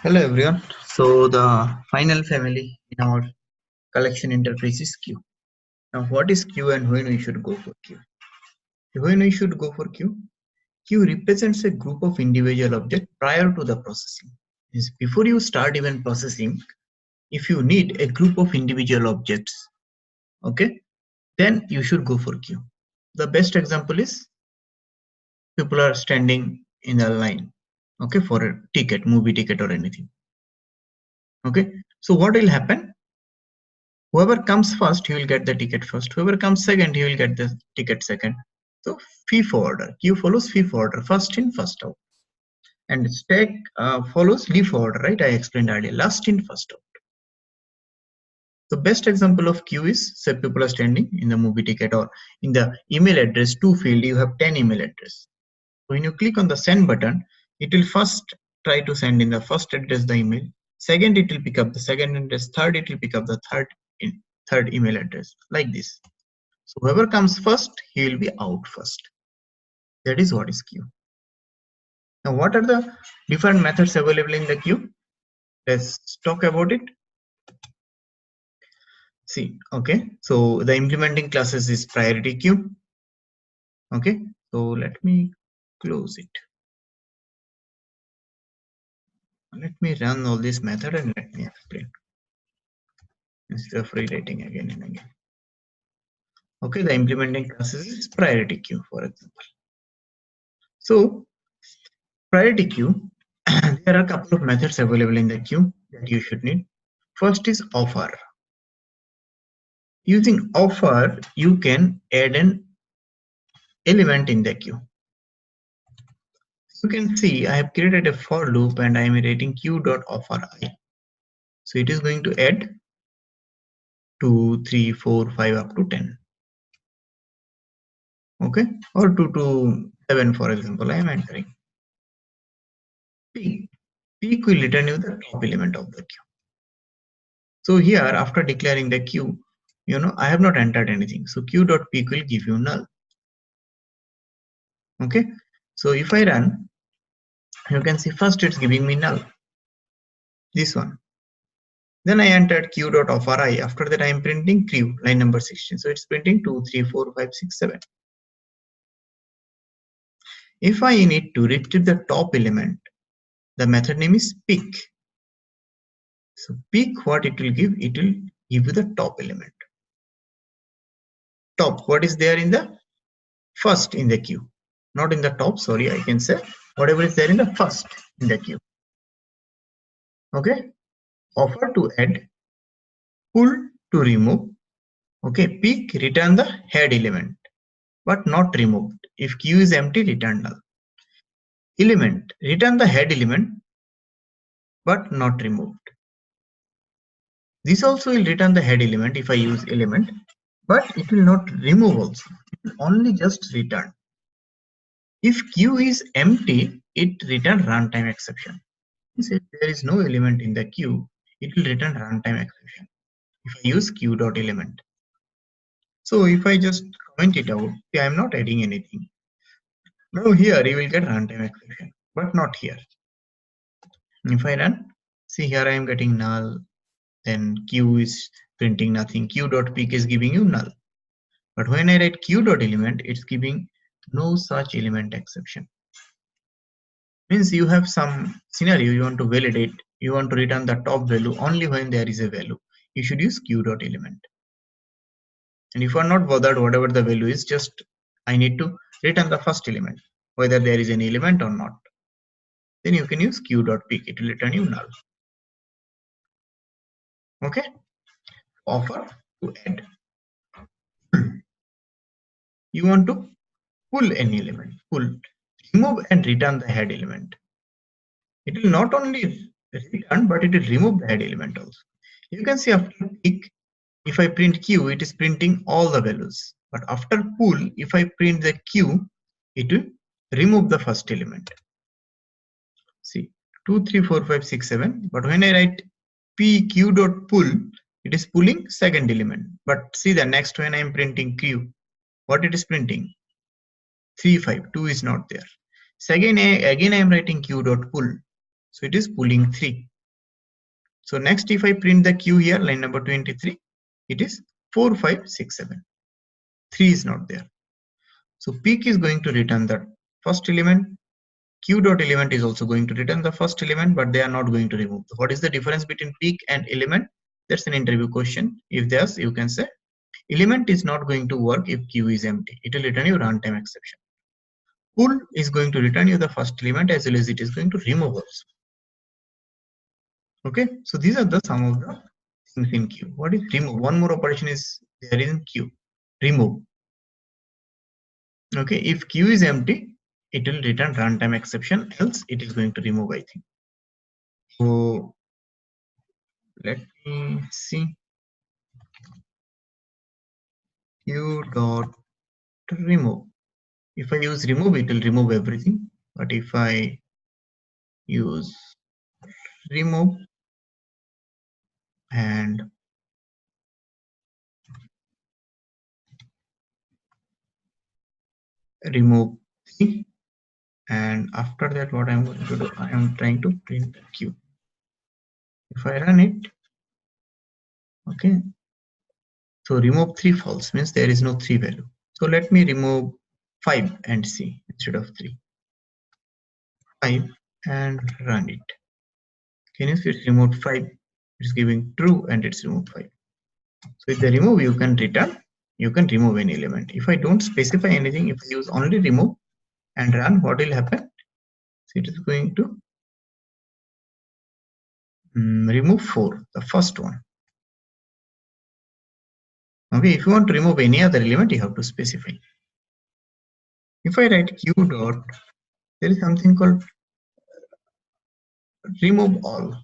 Hello everyone. So the final family in our collection interface is queue. Now what is queue and when we should go for queue? When we should go for queue? Queue represents a group of individual objects prior to the processing. Means before you start even processing, if you need a group of individual objects, okay, then you should go for queue. The best example is people are standing in a line, okay, for a ticket, movie ticket or anything. Okay, so what will happen? Whoever comes first, he will get the ticket first. Whoever comes second, he will get the ticket second. So FIFO order. Queue follows FIFO order. First in, first out. And stack follows LIFO order, right? I explained earlier. Last in, first out. The best example of queue is, say people are standing in the movie ticket or in the email address to field, you have 10 email address. So when you click on the send button, it will first try to send in the first address the email. Second, it will pick up the second address. Third, it will pick up the third email address, like this. So whoever comes first, he will be out first. That is what is queue. Now, what are the different methods available in the queue? Let's talk about it. See, okay. So the implementing classes is priority queue. Okay. So let me close it. Let me run all this method and let me explain instead of rewriting again and again. Okay, the implementing classes is priority queue, for example. So priority queue, there are a couple of methods available in the queue that you should need. First is offer. Using offer, you can add an element in the queue. You can see I have created a for loop and I am writing queue.offer_i. So it is going to add 2, 3, 4, 5 up to 10. Okay, or 2 to 7, for example, I am entering. Peak will return you the top element of the queue. So here, after declaring the queue, I have not entered anything. So queue.peak will give you null. Okay, so if I run, you can see first it's giving me null. This one. Then I entered queue.offer_i. After that, I am printing queue, line number 16. So it's printing 2, 3, 4, 5, 6, 7. If I need to retrieve the top element, the method name is pick. So pick, what it will give? It will give you the top element. Top, what is there in the first in the queue? Not in the top, sorry, I can say whatever is there in the first in the queue. Okay, offer to add, pull to remove. Okay, pick, return the head element, but not removed. If queue is empty, return null. Element, return the head element, but not removed. This also will return the head element if I use element, but it will not remove also. It will only just return. If queue is empty, it return runtime exception. If there is no element in the queue, it will return runtime exception if I use queue.element. So if I just comment it out, I am not adding anything. Now here you will get runtime exception, but not here. If I run, see here I am getting null, then queue is printing nothing. Queue.pick is giving you null. But when I write queue.element, it's giving no such element exception. Means you have some scenario you want to validate, you want to return the top value only when there is a value. You should use queue.element. And if you are not bothered whatever the value is, just I need to return the first element, whether there is an element or not. Then you can use queue.pick, it will return you null. Okay, offer to add. You want to pull any element, pull, remove and return the head element. It will not only return, but it will remove the head element also. You can see after pick, if I print queue, it is printing all the values. But after pull, if I print the queue, it will remove the first element. See, 2, 3, 4, 5, 6, 7. But when I write pq.pull, it is pulling second element. But see the next when I am printing queue, what it is printing? 3, 5, 2 is not there. So again I am writing queue.pull. So it is pulling 3. So next, if I print the queue here, line number 23, it is 4, 5, 6, 7. 3 is not there. So peak is going to return the first element. Q.element is also going to return the first element, but they are not going to remove. What is the difference between peak and element? That's an interview question. If there's, you can say element is not going to work if Q is empty. It will return you runtime exception. Pull is going to return you the first element as well as it is going to remove also. Okay, so these are the some of the things in queue. What is remove? One more operation is there in queue. Remove. Okay, if queue is empty, it will return runtime exception, else it is going to remove, I think. So let me see. Queue dot remove. If I use remove, it will remove everything. But if I use remove and remove 3, and after that what I'm going to do, I am trying to print the queue. If I run it, okay, so remove 3 false means there is no 3 value. So let me remove 5 and see instead of 3. 5 and run it. Can you see it's removed 5? It's giving true and it's removed 5. So with the remove, you can return, you can remove any element. If I don't specify anything, if I use only remove and run, what will happen? So it is going to remove 4, the first one. Okay, if you want to remove any other element, you have to specify. If I write q dot, there is something called remove all.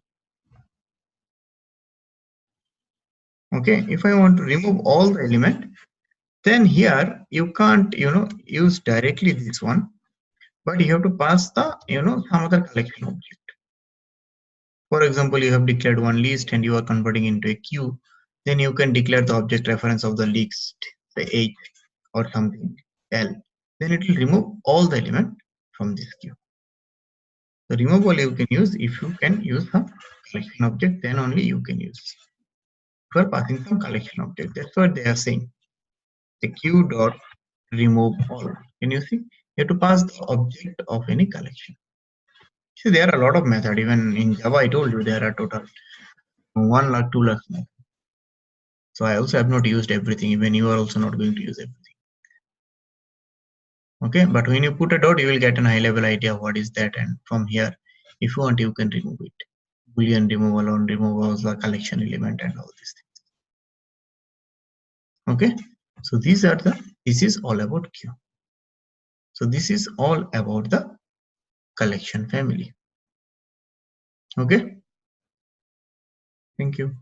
Okay, if I want to remove all the element, then here you can't, use directly this one, but you have to pass the, some other collection object. For example, you have declared one list and you are converting into a queue, then you can declare the object reference of the list, say H or something L. Then it will remove all the element from this queue. The removal you can use if you can use some collection object, then only you can use. For passing some collection object, that's what they are saying. The queue dot remove all. Can you see? You have to pass the object of any collection. See, there are a lot of methods. Even in Java, I told you there are total 1 lakh, 2 lakh methods. So I also have not used everything. Even you are also not going to use everything. Okay, but when you put a dot, you will get a high level idea of what is that, and from here, if you want, you can remove it. Boolean removal on removal, the collection element, and all these things. Okay, so this is all about queue. So this is all about the collection family. Okay, thank you.